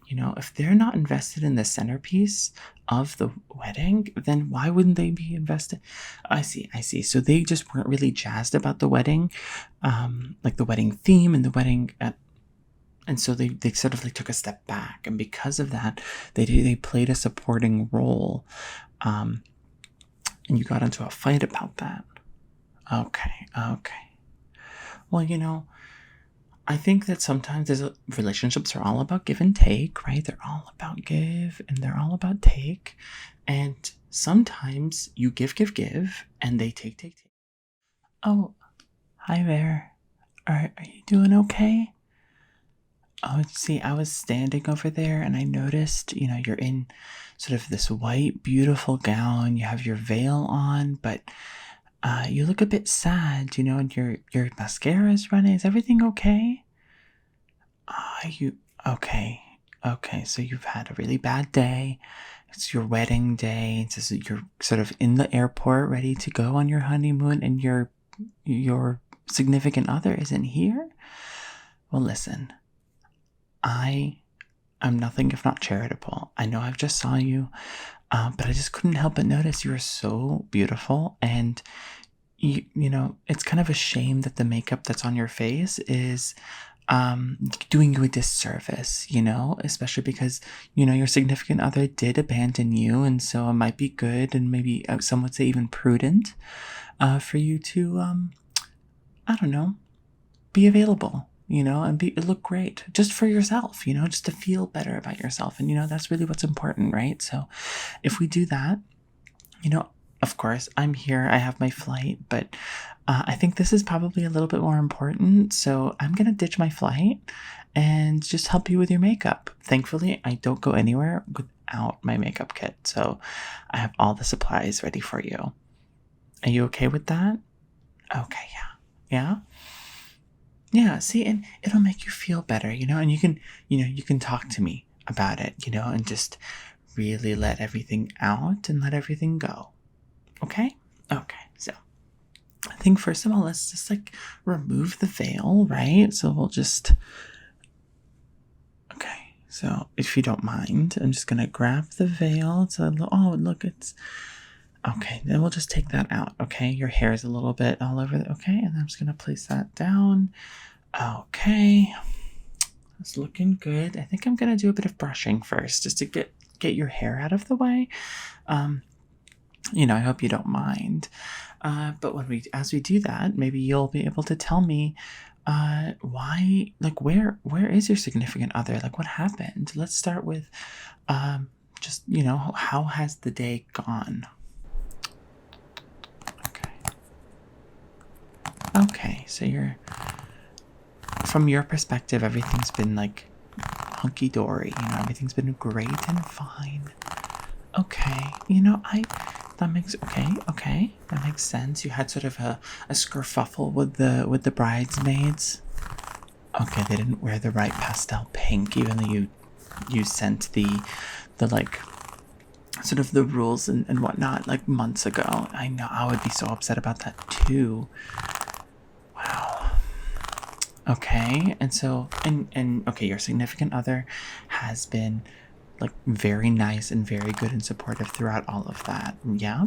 You know, if they're not invested in the centerpiece of the wedding, then why wouldn't they be invested? I see, I see. So they just weren't really jazzed about the wedding, like the wedding theme and the wedding. And so they sort of like took a step back, and because of that, they played a supporting role, um, and you got into a fight about that. Okay, okay. Well, you know, I think that sometimes relationships are all about give and take, right? They're all about give and they're all about take. And sometimes you give, and they take. Oh, hi there. Are you doing okay? Oh, see, I was standing over there and I noticed, you know, you're in sort of this white, beautiful gown. You have your veil on, but you look a bit sad, you know, and your mascara is running. Is everything okay? You okay? Okay, so you've had a really bad day. It's your wedding day. It's just, you're sort of in the airport, ready to go on your honeymoon, and your significant other isn't here. Well, listen, I am nothing if not charitable. I know I've just saw you, but I just couldn't help but notice you are so beautiful, and you know, it's kind of a shame that the makeup that's on your face is doing you a disservice, you know, especially because, you know, your significant other did abandon you, and so it might be good and maybe some would say even prudent for you to I don't know, be available, you know, and be look great just for yourself, you know, just to feel better about yourself. And you know, that's really what's important, right? So if we do that, you know, of course, I'm here. I have my flight, but I think this is probably a little bit more important. So I'm going to ditch my flight and just help you with your makeup. Thankfully, I don't go anywhere without my makeup kit. So I have all the supplies ready for you. Are you okay with that? Okay, yeah. Yeah? Yeah, see, and it'll make you feel better, you know, and you can talk to me about it, you know, and just really let everything out and let everything go. Okay? Okay, so I think first of all, let's just like remove the veil, right? So we'll just. Okay, so if you don't mind, I'm just gonna grab the veil. It's a little. Oh, look, it's. Okay, then we'll just take that out, okay? Your hair is a little bit all over, okay? And I'm just gonna place that down. Okay, it's looking good. I think I'm gonna do a bit of brushing first, just to get your hair out of the way. You know, I hope you don't mind. But as we do that, maybe you'll be able to tell me, why, like, where is your significant other? Like, what happened? Let's start with, just, you know, how has the day gone? Okay. Okay, so from your perspective, everything's been like hunky dory. You know, everything's been great and fine. Okay, you know, that makes okay, that makes sense. You had sort of a skerfuffle with the bridesmaids. Okay, they didn't wear the right pastel pink, even though you sent the like sort of the rules and whatnot like months ago. I know I would be so upset about that too. Wow. Okay, and so and okay, your significant other has been like very nice and very good and supportive throughout all of that. Yeah.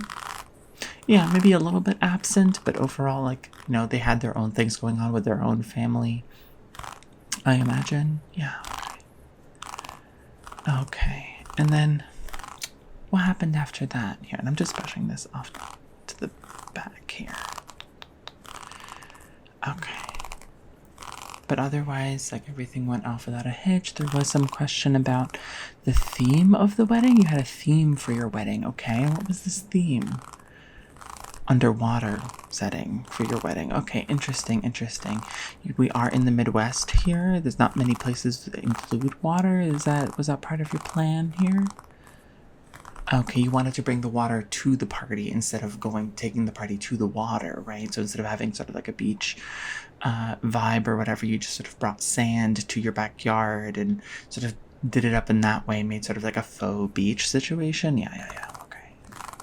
Yeah, maybe a little bit absent, but overall, like, you know, they had their own things going on with their own family, I imagine. Yeah. Okay. And then what happened after that? Here, and I'm just brushing this off to the back here. Okay. But otherwise, like, everything went off without a hitch. There was some question about the theme of the wedding. You had a theme for your wedding, okay? What was this theme? Underwater setting for your wedding. Okay, interesting. We are in the Midwest here. There's not many places that include water. Was that part of your plan here? Okay, you wanted to bring the water to the party instead of taking the party to the water, right? So instead of having sort of like a beach vibe or whatever, you just sort of brought sand to your backyard and sort of did it up in that way, made sort of like a faux beach situation. Yeah. Okay.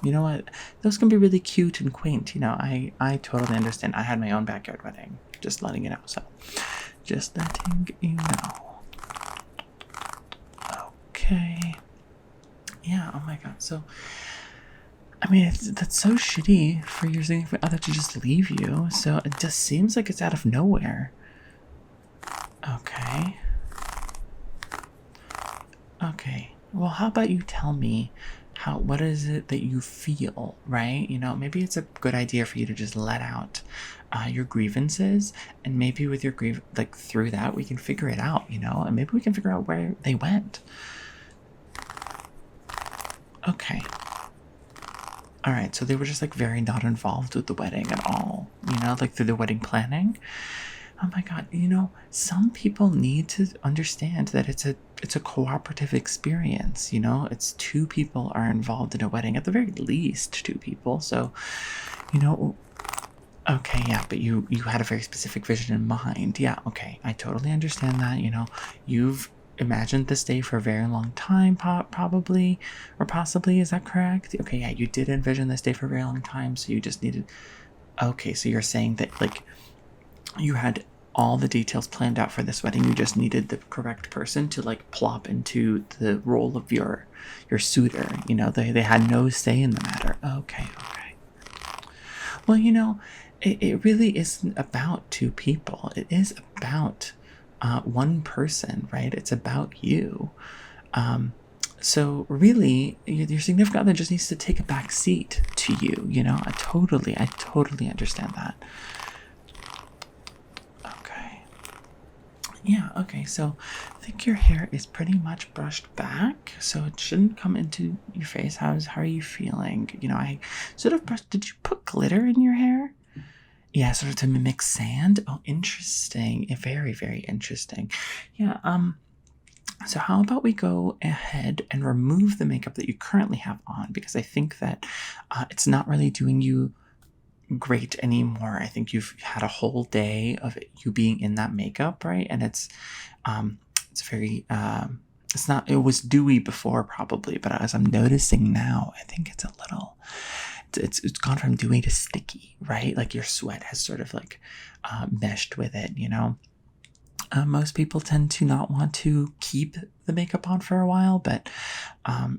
You know what? Those can be really cute and quaint. You know, I totally understand. I had my own backyard wedding. Just letting you know. So, just letting you know. God. So, I mean, that's so shitty for your significant other to just leave you. So it just seems like it's out of nowhere. Okay. Okay. Well, how about you tell me what is it that you feel, right? You know, maybe it's a good idea for you to just let out your grievances, and maybe with your like through that we can figure it out, you know, and maybe we can figure out where they went. Okay. All right, so they were just like very not involved with the wedding at all, you know, like through the wedding planning. Oh my God, you know, some people need to understand that it's a cooperative experience, you know? It's two people are involved in a wedding, at the very least two people. So, you know, okay, yeah, but you had a very specific vision in mind. Yeah, okay. I totally understand that, you know. You've imagined this day for a very long time, probably or possibly, is that correct? Okay, yeah, you did envision this day for a very long time, so you just needed. Okay, so you're saying that like you had all the details planned out for this wedding, you just needed the correct person to like plop into the role of your suitor, you know. They had no say in the matter. Okay. Well, you know, it really isn't about two people. It is about one person, right? It's about you. So really, your significant other just needs to take a back seat to you, you know. I totally understand that. Okay. Yeah, okay, so I think your hair is pretty much brushed back, so it shouldn't come into your face. How are you feeling? You know, I sort of brushed. Did you put glitter in your hair? Yeah, sort of to mimic sand. Oh, interesting. Very, very interesting. Yeah, so how about we go ahead and remove the makeup that you currently have on, because I think that it's not really doing you great anymore. I think you've had a whole day of you being in that makeup, right? And it's very it's not, it was dewy before probably, but as I'm noticing now, I think it's a little it's gone from dewy to sticky, right? Like your sweat has sort of like meshed with it, you know. Most people tend to not want to keep the makeup on for a while, but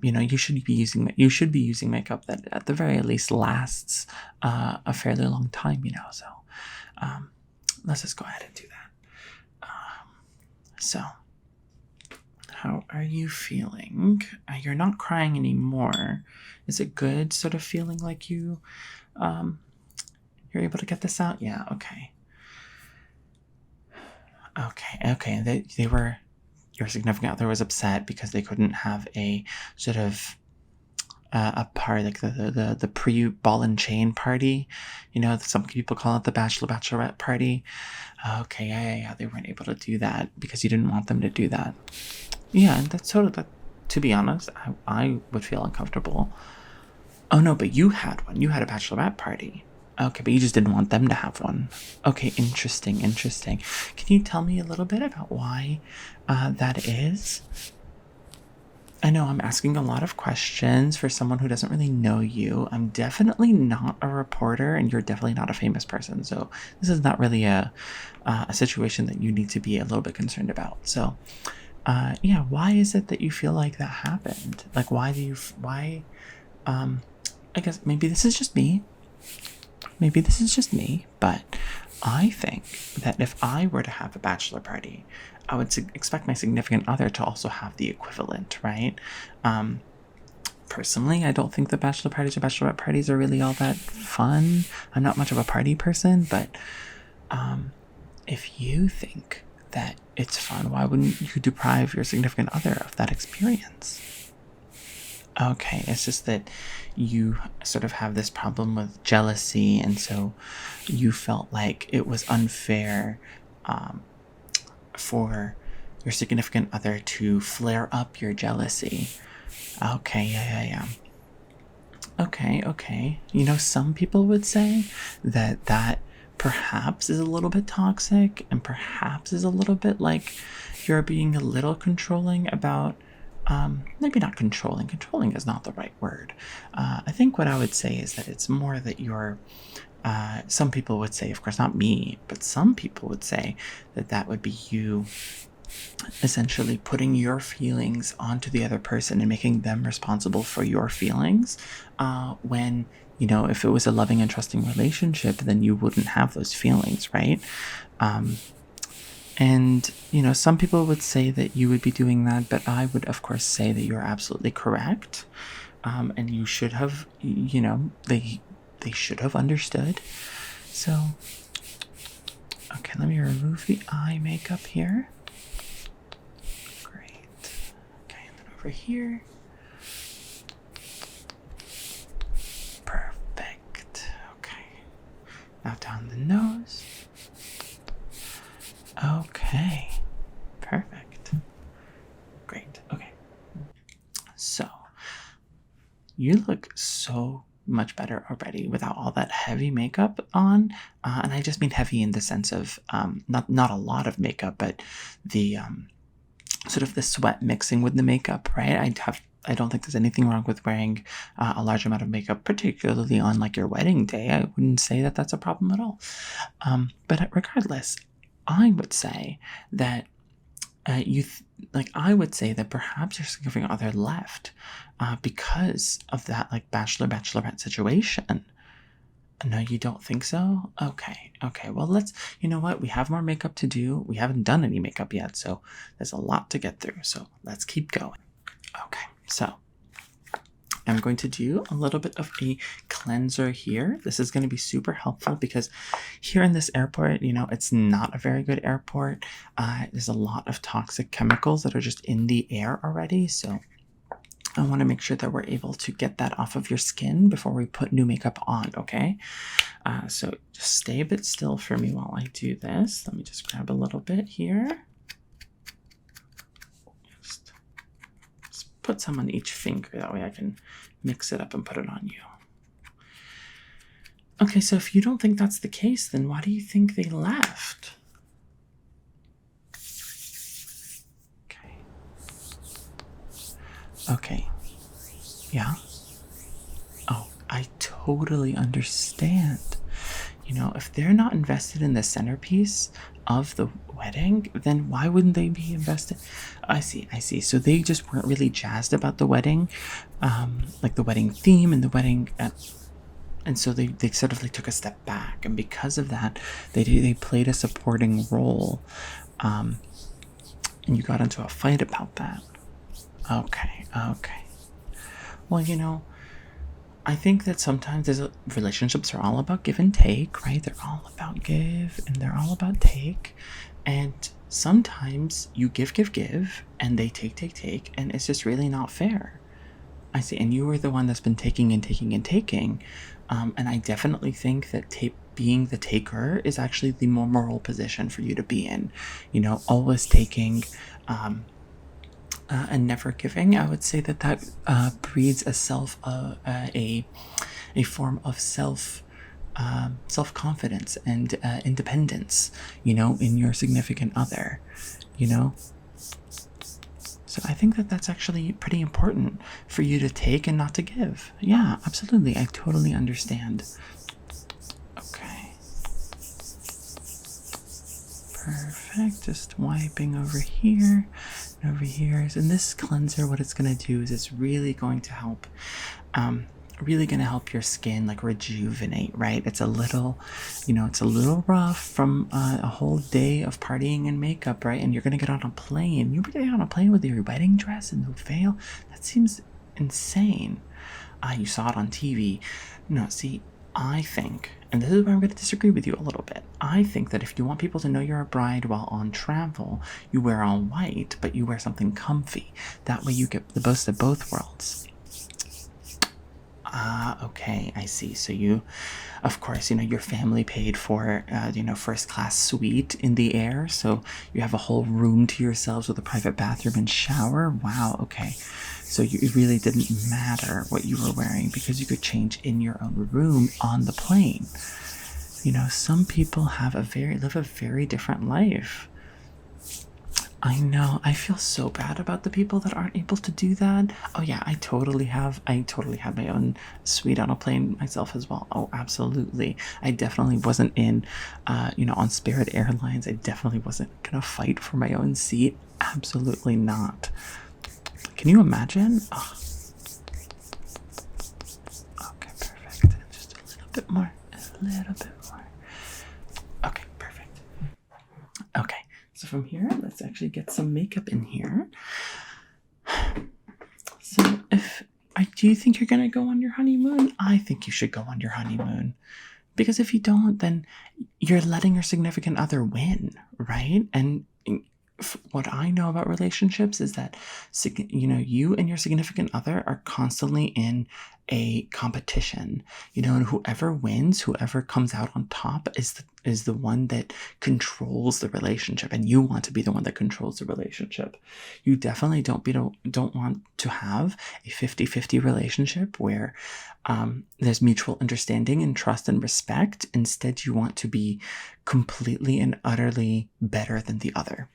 you know, you should be using makeup that at the very least lasts a fairly long time, you know. So let's just go ahead and do that. So how are you feeling? You're not crying anymore. Is it good sort of feeling like you're able to get this out? Yeah, okay. Okay. They were, your significant other was upset because they couldn't have a sort of a party, like the pre-ball and chain party. You know, some people call it the bachelorette party. Okay, yeah. They weren't able to do that because you didn't want them to do that. Yeah, and that's sort of that. To be honest, I would feel uncomfortable. Oh no, but you had one. You had a bachelorette party. Okay, but you just didn't want them to have one. Okay, interesting. Can you tell me a little bit about why that is? I know I'm asking a lot of questions for someone who doesn't really know you. I'm definitely not a reporter, and you're definitely not a famous person. So this is not really a situation that you need to be a little bit concerned about. So, yeah, why is it that you feel like that happened? Like, why, I guess maybe this is just me. But I think that if I were to have a bachelor party, I would expect my significant other to also have the equivalent, right? Personally, I don't think the bachelor parties or bachelorette parties are really all that fun. I'm not much of a party person, but if you think that it's fun, why wouldn't you deprive your significant other of that experience? Okay, it's just that you sort of have this problem with jealousy, and so you felt like it was unfair for your significant other to flare up your jealousy. Okay, yeah. Okay. You know, some people would say that perhaps is a little bit toxic, and perhaps is a little bit like you're being a little controlling about. Maybe not controlling. Controlling is not the right word. I think what I would say is that it's more that you're. Some people would say, of course, not me, but some people would say that would be you essentially putting your feelings onto the other person and making them responsible for your feelings, when, you know, if it was a loving and trusting relationship, then you wouldn't have those feelings, right? And, you know, some people would say that you would be doing that, but I would, of course, say that you're absolutely correct. And you should have, you know, they should have understood. So, okay, let me remove the eye makeup here. Great. Okay, and then over here. Perfect. Okay. Now down the nose. Okay. Perfect. Great. Okay. So, you look so much better already without all that heavy makeup on. And I just mean heavy in the sense of not a lot of makeup, but the sort of the sweat mixing with the makeup, right? I don't think there's anything wrong with wearing a large amount of makeup, particularly on like your wedding day. I wouldn't say that that's a problem at all. But regardless, I would say that I would say that perhaps your significant other left because of that like bachelorette situation. No, you don't think so? Okay. Well, you know what? We have more makeup to do. We haven't done any makeup yet, so there's a lot to get through. So let's keep going. Okay, so I'm going to do a little bit of a cleanser here. This is going to be super helpful because here in this airport, you know, it's not a very good airport. There's a lot of toxic chemicals that are just in the air already. So I want to make sure that we're able to get that off of your skin before we put new makeup on, okay? So just stay a bit still for me while I do this. Let me just grab a little bit here. Just put some on each finger. That way I can mix it up and put it on you. Okay, so if you don't think that's the case, then why do you think they left? Okay. Yeah? Oh, I totally understand. You know, if they're not invested in the centerpiece of the wedding, then why wouldn't they be invested? I see. So they just weren't really jazzed about the wedding, like the wedding theme and the wedding, and so they sort of like took a step back, and because of that, they played a supporting role, and you got into a fight about that. Okay. Well, you know, I think that sometimes relationships are all about give and take, right? They're all about give and they're all about take. And sometimes you give, and they take, and it's just really not fair. I see. And you were the one that's been taking and taking. And I definitely think that being the taker is actually the more moral position for you to be in. You know, always taking, and never giving. I would say that breeds a form of self-confidence and independence, you know, in your significant other, you know. So I think that that's actually pretty important for you to take and not to give. Yeah, absolutely. I totally understand. Okay. Perfect. Just wiping over here. Over here. And this cleanser, what it's going to do is it's really going to help your skin like rejuvenate, right? It's a little rough from a whole day of partying and makeup, right? And you're going to get on a plane. You're getting on a plane with your wedding dress and no veil. That seems insane. You saw it on TV. No, see, I think, and this is where I'm going to disagree with you a little bit. I think that if you want people to know you're a bride while on travel, you wear all white, but you wear something comfy. That way you get the best of both worlds. Okay, I see. So you, of course, you know, your family paid for, first class suite in the air. So you have a whole room to yourselves with a private bathroom and shower. Wow, okay. So it really didn't matter what you were wearing because you could change in your own room on the plane. You know, some people live a very different life. I know. I feel so bad about the people that aren't able to do that. Oh yeah, I totally have my own suite on a plane myself as well. Oh, absolutely. I definitely wasn't in on Spirit Airlines. I definitely wasn't gonna fight for my own seat. Absolutely not. Can you imagine? Oh, okay, perfect. Just a little bit more. A little bit more. Okay, perfect. Okay. So from here, let's actually get some makeup in here. So do you think you're going to go on your honeymoon? I think you should go on your honeymoon. Because if you don't, then you're letting your significant other win, right? And what I know about relationships is that, you and your significant other are constantly in a competition, and whoever wins, whoever comes out on top is the one that controls the relationship, and you want to be the one that controls the relationship. You definitely don't want to have a 50-50 relationship where there's mutual understanding and trust and respect. Instead, you want to be completely and utterly better than the other.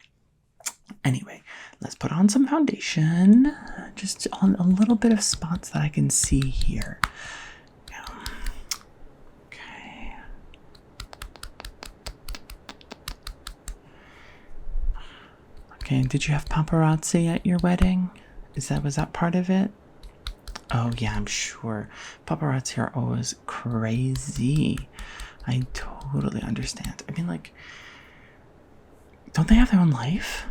Anyway, let's put on some foundation, just on a little bit of spots that I can see here. Okay. Okay, did you have paparazzi at your wedding? Was that part of it? Oh yeah, I'm sure. Paparazzi are always crazy. I totally understand. I mean, like, don't they have their own life?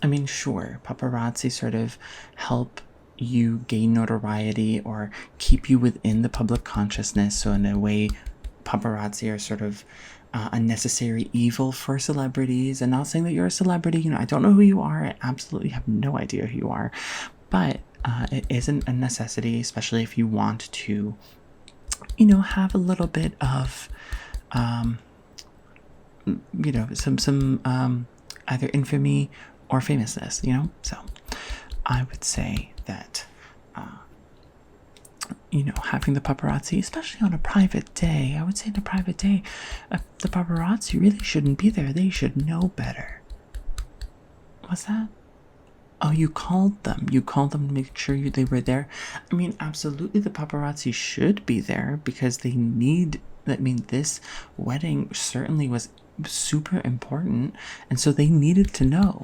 I mean, sure, paparazzi sort of help you gain notoriety or keep you within the public consciousness. So in a way, paparazzi are sort of a necessary evil for celebrities. And not saying that you're a celebrity, I don't know who you are. I absolutely have no idea who you are. But it isn't a necessity, especially if you want to, have a little bit of, some either infamy or famousness, So I would say that, having the paparazzi, especially on a private day, I would say in a private day, the paparazzi really shouldn't be there. They should know better. What's that? Oh, you called them. You called them to make sure they were there. I mean, absolutely, the paparazzi should be there because they need. I mean, this wedding certainly was super important, and so they needed to know.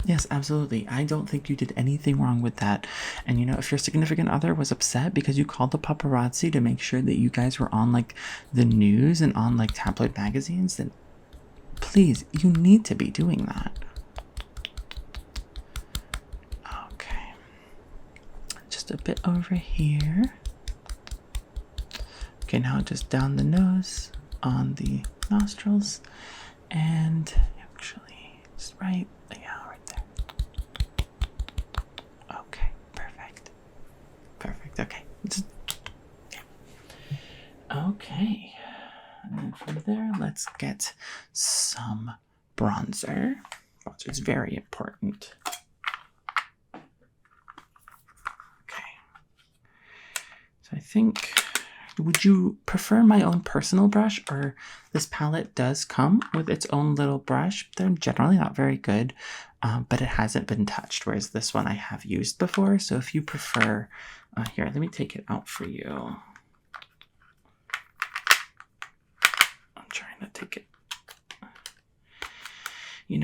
Yes, absolutely. I don't think you did anything wrong with that. And if your significant other was upset because you called the paparazzi to make sure that you guys were on like the news and on like tabloid magazines, then please, you need to be doing that. Okay. Just a bit over here. Okay, now just down the nose, on the nostrils, and actually just right there. Okay, perfect. Okay. Okay. And then from there, let's get some bronzer. Bronzer is very important. Okay. So I think, would you prefer my own personal brush, or this palette does come with its own little brush? They're generally not very good, but it hasn't been touched, whereas this one I have used before. So if you prefer, here, let me take it out for you. I'm trying to take it.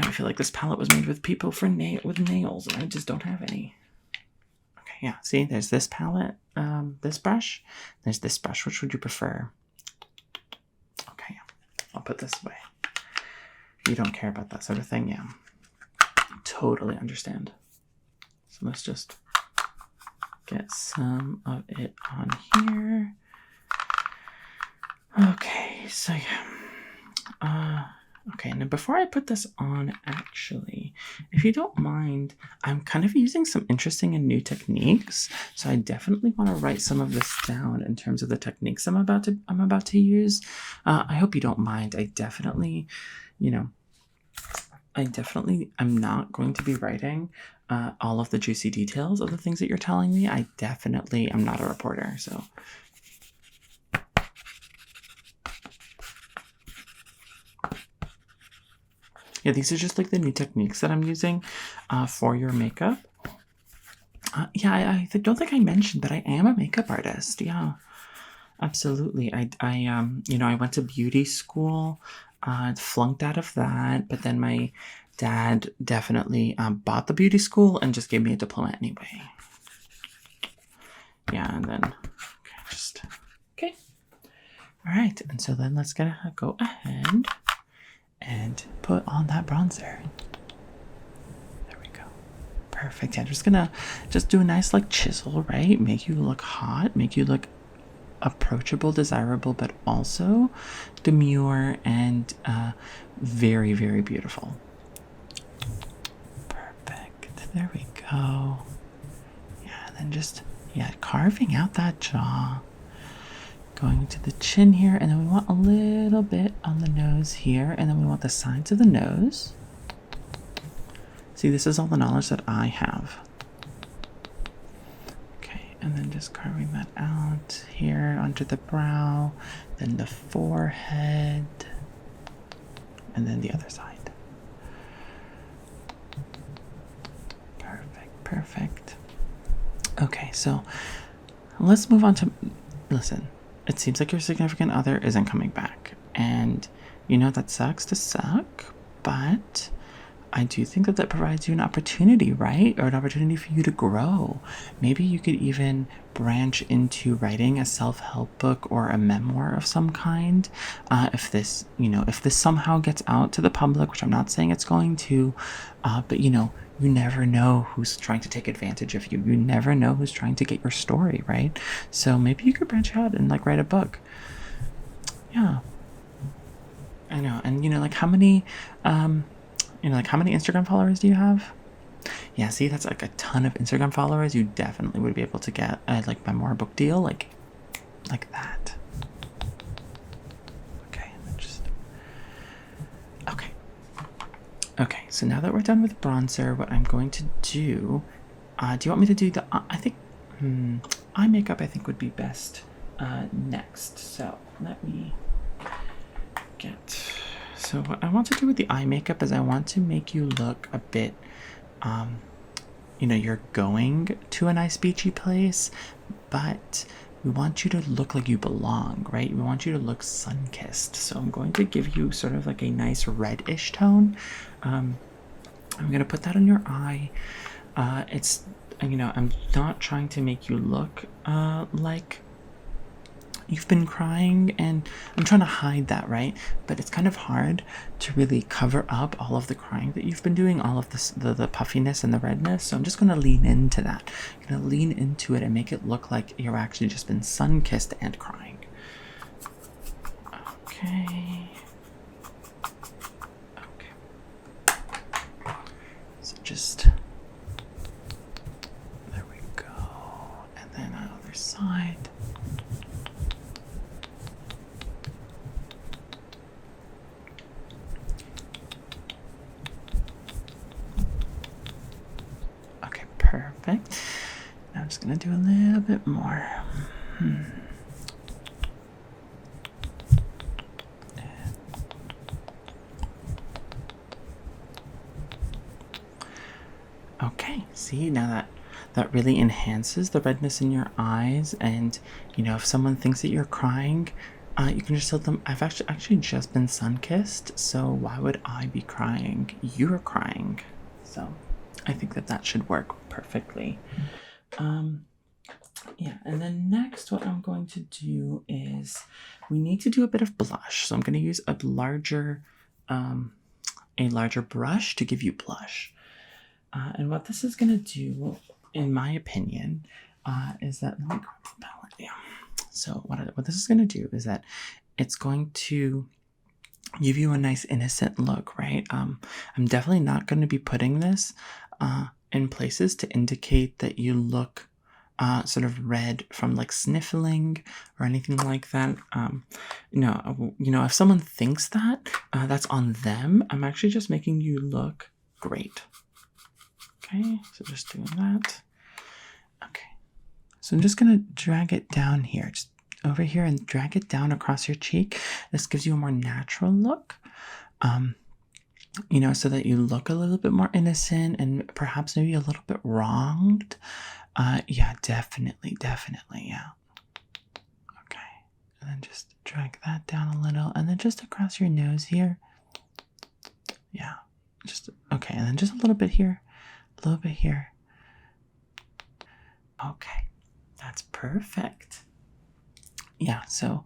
I feel like this palette was made with people with nails, and I just don't have any. Okay, yeah, see, there's this palette, this brush. There's this brush. Which would you prefer? Okay, yeah. I'll put this away. You don't care about that sort of thing, yeah. Totally understand. So let's just get some of it on here. Okay, so yeah. Okay, now before I put this on, actually, if you don't mind, I'm kind of using some interesting and new techniques. So I definitely want to write some of this down in terms of the techniques I'm about to use. I hope you don't mind. I definitely, I'm not going to be writing all of the juicy details of the things that you're telling me. I'm not a reporter, so. Yeah, these are just like the new techniques that I'm using for your makeup. Yeah, I don't think I mentioned, but I am a makeup artist. Yeah, absolutely. I went to beauty school, flunked out of that, but then my dad definitely bought the beauty school and just gave me a diploma anyway. Yeah, and then okay. All right, and so then let's go ahead and put on that bronzer. There we go. Perfect. Yeah, I'm just gonna do a nice like chisel, right? Make you look hot, make you look approachable, desirable, but also demure and very, very beautiful. Perfect. There we go. Yeah, and then just carving out that jaw. Going to the chin here, and then we want a little bit on the nose here, and then we want the sides of the nose. See, this is all the knowledge that I have. Okay, and then just carving that out here under the brow, then the forehead, and then the other side. Perfect, perfect. Okay, so let's move on to, listen, it seems like your significant other isn't coming back. And you know that sucks to suck, but I do think that provides you an opportunity, right? Or an opportunity for you to grow. Maybe you could even branch into writing a self-help book or a memoir of some kind. If this somehow gets out to the public, which I'm not saying it's going to, but you never know who's trying to take advantage of you. You never know who's trying to get your story, right? So maybe you could branch out and like write a book. Yeah. I know. And like how many how many Instagram followers do you have? Yeah, see, that's like a ton of Instagram followers. You definitely would be able to get a like memoir book deal like that. Okay, Okay, so now that we're done with bronzer, what I'm going to do, do you want me to do the, eye makeup I think would be best next. So let me so what I want to do with the eye makeup is I want to make you look a bit, you're going to a nice beachy place, but we want you to look like you belong, right? We want you to look sun-kissed. So I'm going to give you sort of like a nice reddish tone. I'm going to put that on your eye. I'm not trying to make you look like you've been crying, and I'm trying to hide that, right? But it's kind of hard to really cover up all of the crying that you've been doing, all of the puffiness and the redness. So I'm just going to lean into that. I'm going to lean into it and make it look like you're actually just been sun-kissed and crying. Okay. So just, there we go. And then on the other side. Perfect. Now I'm just going to do a little bit more. Okay, see, now that really enhances the redness in your eyes, and if someone thinks that you're crying, you can just tell them, I've actually just been sun-kissed, so why would I be crying? You're crying. So I think that should work perfectly. Yeah, and then next what I'm going to do is we need to do a bit of blush. So I'm going to use a larger brush to give you blush. And what this is going to do, in my opinion, is that, let me grab the palette. Yeah. So what this is going to do is that it's going to give you a nice innocent look, right? I'm definitely not going to be putting this in places to indicate that you look sort of red from like sniffling or anything like that. If someone thinks that, that's on them. I'm actually just making you look great. Okay, so just doing that. Okay, so I'm just gonna drag it down here, just over here, and drag it down across your cheek. This gives you a more natural look. so that you look a little bit more innocent and perhaps maybe a little bit wronged. Yeah, definitely, definitely, yeah. Okay, and then just drag that down a little, and then just across your nose here. Yeah, just okay, and then just a little bit here, a little bit here. Okay, that's perfect. Yeah, so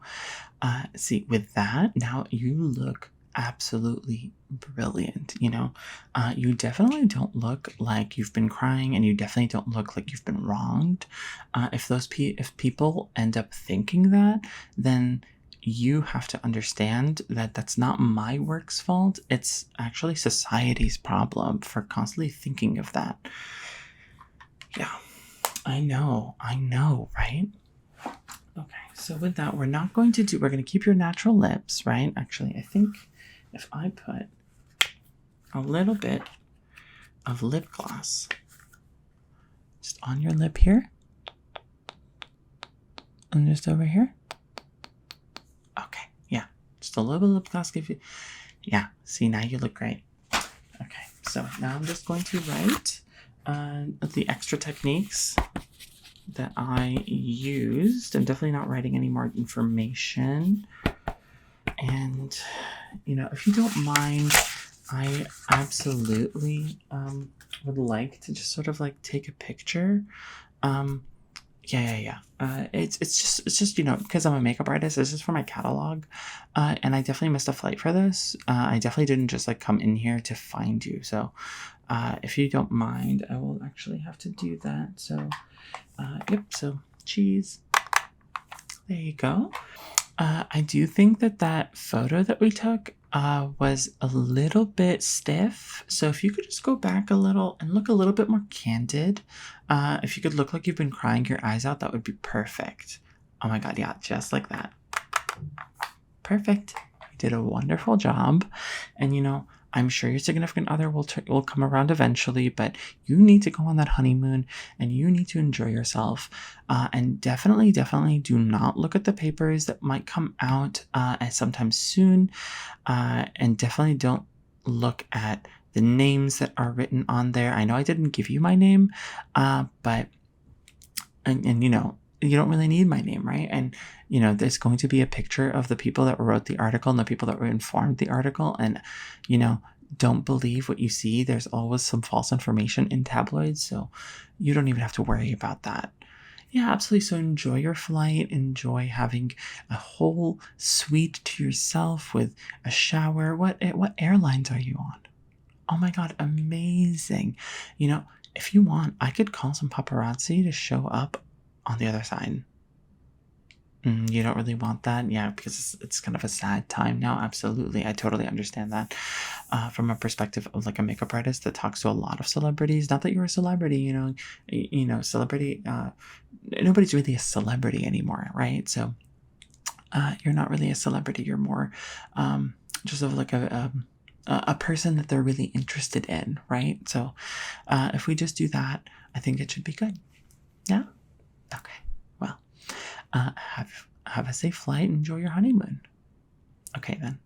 see, with that, now you look absolutely brilliant. You definitely don't look like you've been crying, and you definitely don't look like you've been wronged. If people end up thinking that, then you have to understand that that's not my work's fault. It's actually society's problem for constantly thinking of that. Yeah, I know, right? Okay, so with that, we're going to keep your natural lips, right? Actually, I think if I put a little bit of lip gloss just on your lip here and just over here. Okay, yeah, just a little bit of lip gloss. Yeah, see, now you look great. Okay, so now I'm just going to write the extra techniques that I used. I'm definitely not writing any more information. And, if you don't mind, I absolutely would like to just sort of like take a picture. Yeah. It's just because I'm a makeup artist. This is for my catalog, and I definitely missed a flight for this. I definitely didn't just like come in here to find you. So, if you don't mind, I will actually have to do that. So, yep. So cheese. There you go. I do think that photo that we took was a little bit stiff. So if you could just go back a little and look a little bit more candid, if you could look like you've been crying your eyes out, that would be perfect. Oh my God, yeah, just like that. Perfect. You did a wonderful job. And I'm sure your significant other will come around eventually, but you need to go on that honeymoon and you need to enjoy yourself. And definitely do not look at the papers that might come out sometime soon. And definitely don't look at the names that are written on there. I know I didn't give you my name, but you don't really need my name, right? And there's going to be a picture of the people that wrote the article and the people that were informed the article, and don't believe what you see. There's always some false information in tabloids, so you don't even have to worry about that. Yeah, absolutely. So enjoy your flight. Enjoy having a whole suite to yourself with a shower. What airlines are you on? Oh my God, amazing. If you want, I could call some paparazzi to show up on the other side. You don't really want that? Yeah, because it's kind of a sad time now. Absolutely. I totally understand that. From a perspective of like a makeup artist that talks to a lot of celebrities. Not that you're a celebrity, celebrity, nobody's really a celebrity anymore, right? So you're not really a celebrity. You're more just of like a person that they're really interested in, right? So if we just do that, I think it should be good. Yeah? Okay. Well, have a safe flight. Enjoy your honeymoon. Okay, then.